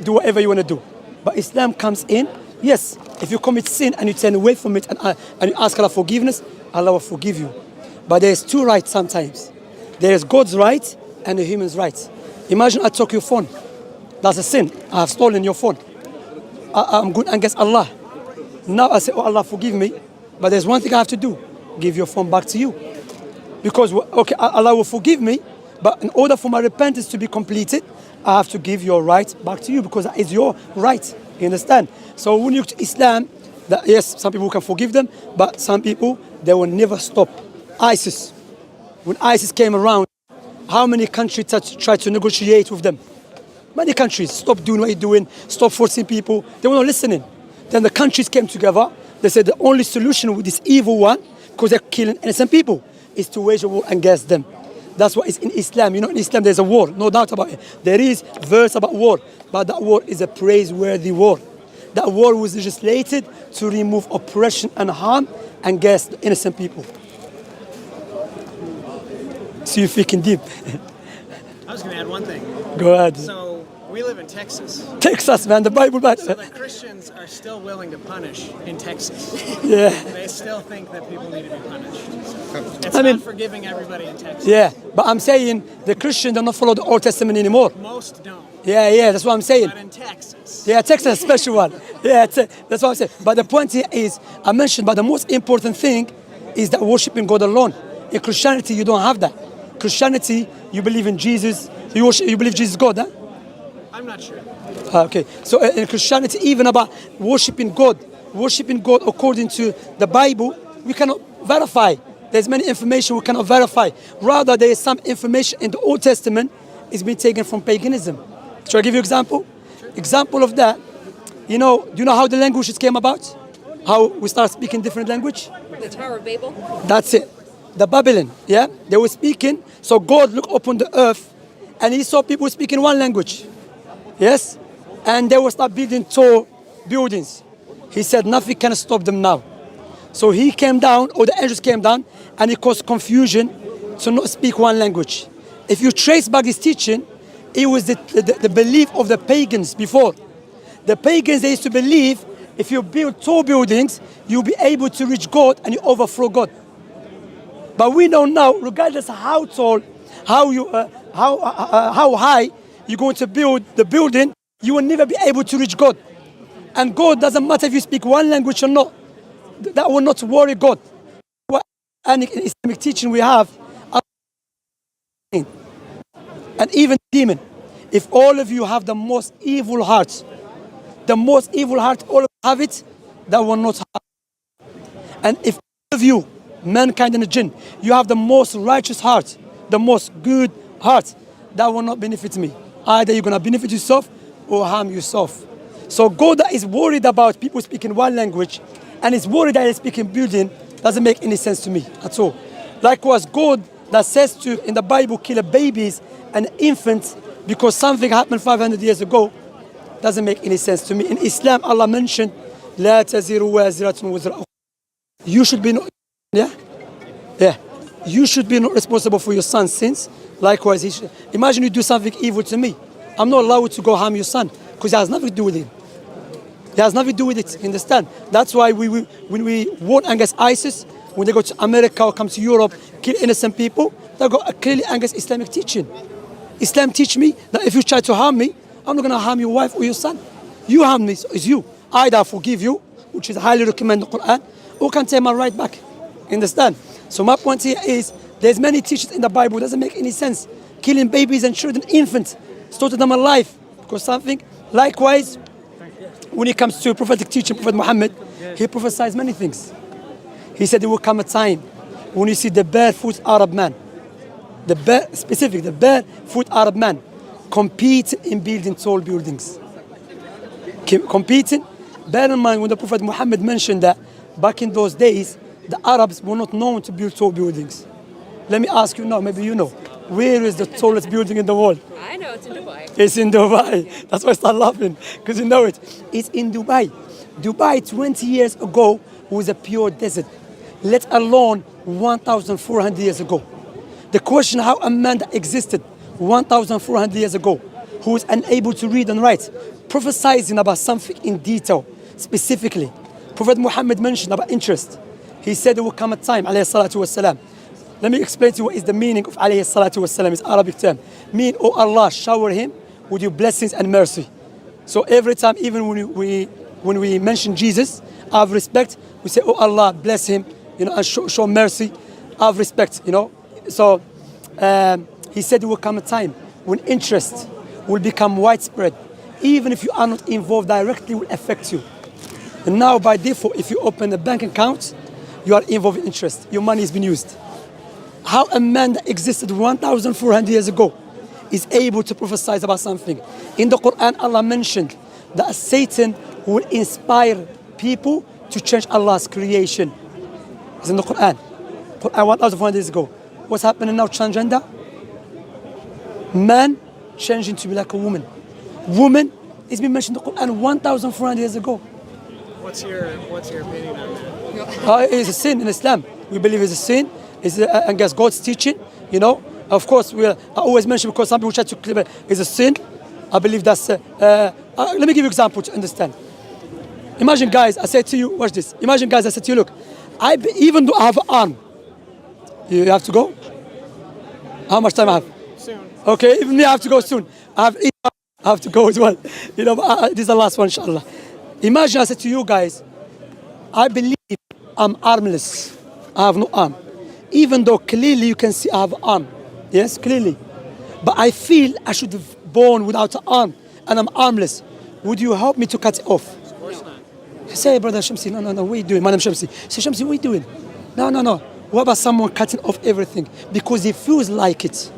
do whatever you want to do. But Islam comes in, yes, if you commit sin and you turn away from it and you ask Allah forgiveness, Allah will forgive you. But there's two rights sometimes. There is God's right and the human's right. Imagine I took your phone. That's a sin. I have stolen your phone. I'm going against Allah. Now I say, oh Allah, forgive me. But there's one thing I have to do. Give your phone back to you. Because, okay, Allah will forgive me. But in order for my repentance to be completed, I have to give your right back to you because that is your right. You understand? So when you look to Islam, yes, some people can forgive them, but some people, they will never stop. ISIS. When ISIS came around, how many countries tried to negotiate with them? Many countries. Stop doing what you're doing. Stop forcing people. They were not listening. Then the countries came together. They said the only solution with this evil one, because they're killing innocent people, is to wage a war against them. That's what is in Islam. You know, in Islam there's a war, no doubt about it. There is verse about war, but that war is a praiseworthy war. That war was legislated to remove oppression and harm against the innocent people. So you're thinking deep. I was going to add one thing. Go ahead. So we live in Texas. Texas, man, the Bible, man. So the Christians are still willing to punish in Texas. Yeah. They still think that people need to be punished. It's not forgiving everybody in Texas. Yeah, but I'm saying the Christians do not follow the Old Testament anymore. Most don't. Yeah, that's what I'm saying. But in Texas. Yeah, Texas is a special one. Yeah, that's what I'm saying. But the point here is, I mentioned, but the most important thing is that worshiping God alone. In Christianity, you don't have that. Christianity, you believe in Jesus. You believe Jesus is God, huh? I'm not sure. Okay, so in Christianity, even about worshiping God according to the Bible, we cannot verify. There's many information we cannot verify. Rather, there is some information in the Old Testament is being taken from paganism. Shall I give you an example? Sure. Example of that, do you know how the languages came about? How we start speaking different language? The Tower of Babel? That's it. The Babylon, yeah? They were speaking, so God looked upon the earth and he saw people speaking one language. Yes? And they will start building tall buildings. He said nothing can stop them now. So he came down, or the angels came down, and it caused confusion to not speak one language. If you trace back this teaching, it was the belief of the pagans before. The pagans, they used to believe if you build tall buildings, you'll be able to reach God and you overthrow God. But we know now, regardless of how tall, how high you're going to build the building, you will never be able to reach God. And God doesn't matter if you speak one language or not. That will not worry God. And in Islamic teaching we have, and even demon. If all of you have the most evil heart, all of you have it, that will not happen. And if all of you, mankind and the jinn, you have the most righteous heart, the most good heart, that will not benefit me. Either you're going to benefit yourself or harm yourself. So God that is worried about people speaking one language and is worried that they're speaking building doesn't make any sense to me at all. Likewise, God that says to, in the Bible, kill babies and infants because something happened 500 years ago doesn't make any sense to me. In Islam, Allah mentioned, لا تزر وازرة وزر أخرى. You should be not, you should be not responsible for your son's sins. Likewise, imagine you do something evil to me. I'm not allowed to go harm your son because it has nothing to do with him. It has nothing to do with it, understand? That's why when we warn against ISIS, when they go to America or come to Europe, kill innocent people, they go clearly against Islamic teaching. Islam teach me that if you try to harm me, I'm not going to harm your wife or your son. You harm me, so it's you. Either I forgive you, which is highly recommended in the Quran, or can take my right back. Understand? So my point here is, there's many teachings in the Bible, it doesn't make any sense. Killing babies and children, infants, slaughtering them alive, because something. Likewise, when it comes to prophetic teaching, Prophet Muhammad, he prophesied many things. He said there will come a time when you see the barefoot Arab man, the barefoot Arab man, competing in building tall buildings. Competing. Bear in mind when the Prophet Muhammad mentioned that back in those days, the Arabs were not known to build tall buildings. Let me ask you now, maybe you know, where is the tallest building in the world? I know, it's in Dubai. It's in Dubai. That's why I start laughing, because you know it. It's in Dubai. Dubai 20 years ago was a pure desert, let alone 1,400 years ago. The question how a man that existed 1,400 years ago, who is unable to read and write, prophesizing about something in detail, specifically. Prophet Muhammad mentioned about interest. He said there will come a time, alayhi salatu wassalam. Let me explain to you what is the meaning of alayhi salatu wassalam, it's Arabic term. Mean, oh Allah, shower him with your blessings and mercy. So every time, even when we mention Jesus, out of respect, we say, oh Allah, bless him, and show mercy, out of respect, So he said there will come a time when interest will become widespread. Even if you are not involved directly, it will affect you. And now by default, if you open a bank account, you are involved in interest. Your money has been used. How a man that existed 1,400 years ago is able to prophesy about something. In the Quran, Allah mentioned that Satan will inspire people to change Allah's creation. It's in the Quran. Quran 1,400 years ago. What's happening now? Transgender. Man changing to be like a woman. Woman is been mentioned in the Quran 1,400 years ago. What's your opinion on that? It's a sin in Islam. We believe it's a sin. It's against God's teaching. Of course, I always mention because some people try to claim it's a sin. I believe that's. Let me give you an example to understand. Imagine, guys, I say to you, watch this. Imagine, guys, I say to you, look, even though I have an arm, you have to go. How much time I have? Soon. Okay, even me, I have to go soon. I have to go as well. But this is the last one, inshallah. Imagine I said to you guys, I believe I'm armless. I have no arm. Even though clearly you can see I have an arm. Yes, clearly. But I feel I should have born without an arm and I'm armless. Would you help me to cut it off? Of course not. Say, brother Shamsi, no, what are you doing? My name is Shamsi. Say, Shamsi, what are you doing? No. What about someone cutting off everything? Because he feels like it.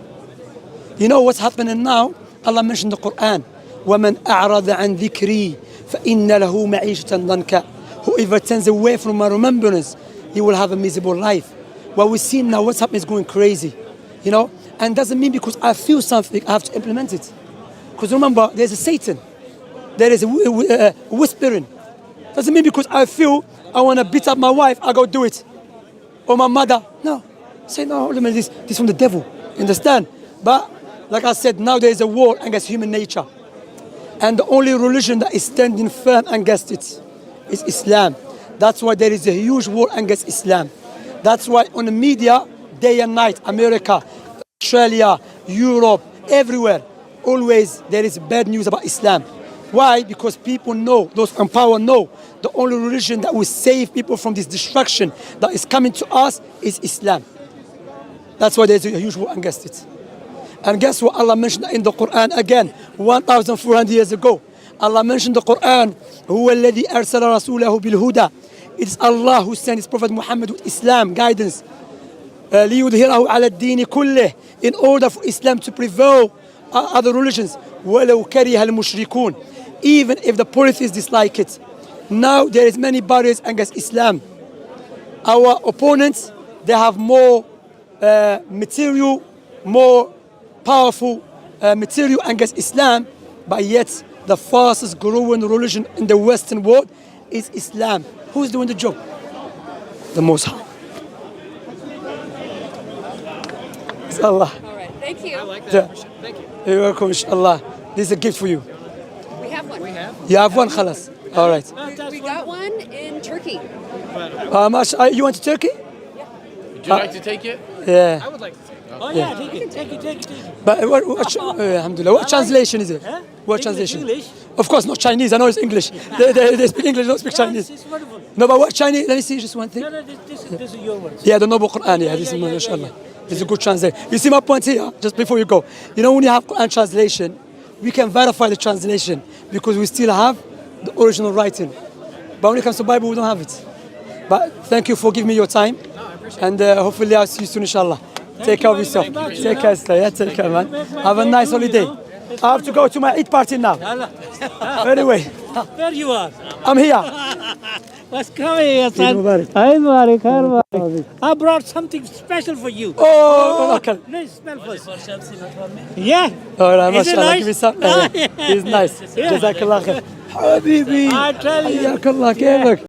You know what's happening now? Allah mentioned in the Quran, وَمَنْ أَعْرَضَ عَنْ ذِكْرِي فَإِنَّ لَهُ مَعِيشَةً ضَنْكَ. Whoever turns away from my remembrance, he will have a miserable life. What we see now, what's happening is going crazy. And doesn't mean because I feel something, I have to implement it. Because remember, there's a Satan. There is a whispering. Doesn't mean because I feel I want to beat up my wife, I go do it. Or my mother. No. Say, no, this is from the devil. Understand? But, like I said, now there is a war against human nature. And the only religion that is standing firm against it is Islam. That's why there is a huge war against Islam. That's why on the media, day and night, America, Australia, Europe, everywhere, always there is bad news about Islam. Why? Because people know, those in power know, the only religion that will save people from this destruction that is coming to us is Islam. That's why there's a huge war against it. And guess what Allah mentioned in the Quran again, 1,400 years ago. Allah mentioned in the Quran, هو الذي أرسل رسوله بالهدى. It is Allah who sent His Prophet Muhammad with Islam, guidance. ليظهره على الدين كله, in order for Islam to prevail other religions. ولو كره المشركون, even if the polytheists dislike it. Now there is many barriers against Islam. Our opponents, they have more material, more powerful material against Islam, but yet the fastest growing religion in the Western world is Islam. Who's doing the job? The Most High. It's Allah. All right. Thank you. I like that. Thank you. You're welcome, inshallah. This is a gift for you. We have one. You have one, khalas. All right. We got one in Turkey. How much? You want to Turkey? Would you like to take it? Yeah. I would like to take it. Oh yeah, take it. But alhamdulillah, what translation is it? Huh? What translation? English. Of course, not Chinese. I know it's English. They speak English, don't speak Chinese. It's wonderful. No, but what Chinese? Let me see just one thing. No, this is your word. Yeah, the Noble Quran. Yeah, this is mashallah. It's a good translation. You see my point here, just before you go. You know, when you have Quran translation, we can verify the translation because we still have the original writing. But when it comes to Bible, we don't have it. But thank you for giving me your time. No, I appreciate And hopefully I'll see you soon, inshallah. Take care of yourself. Take care, sister. Yeah, take care, man. Have a nice holiday. I have to go to my Eid party now. Anyway, Where you are? I'm here. What's coming here, son? Mubarak. Hi, Mubarak. Hi, Mubarak. I brought something special for you. Oh, okay. Let's smell first. Yeah. All right, Is it mashallah. nice? Give me some. It's nice. Yeah. Jazakallah khair. حبيبي I tell you. حياك الله كيفك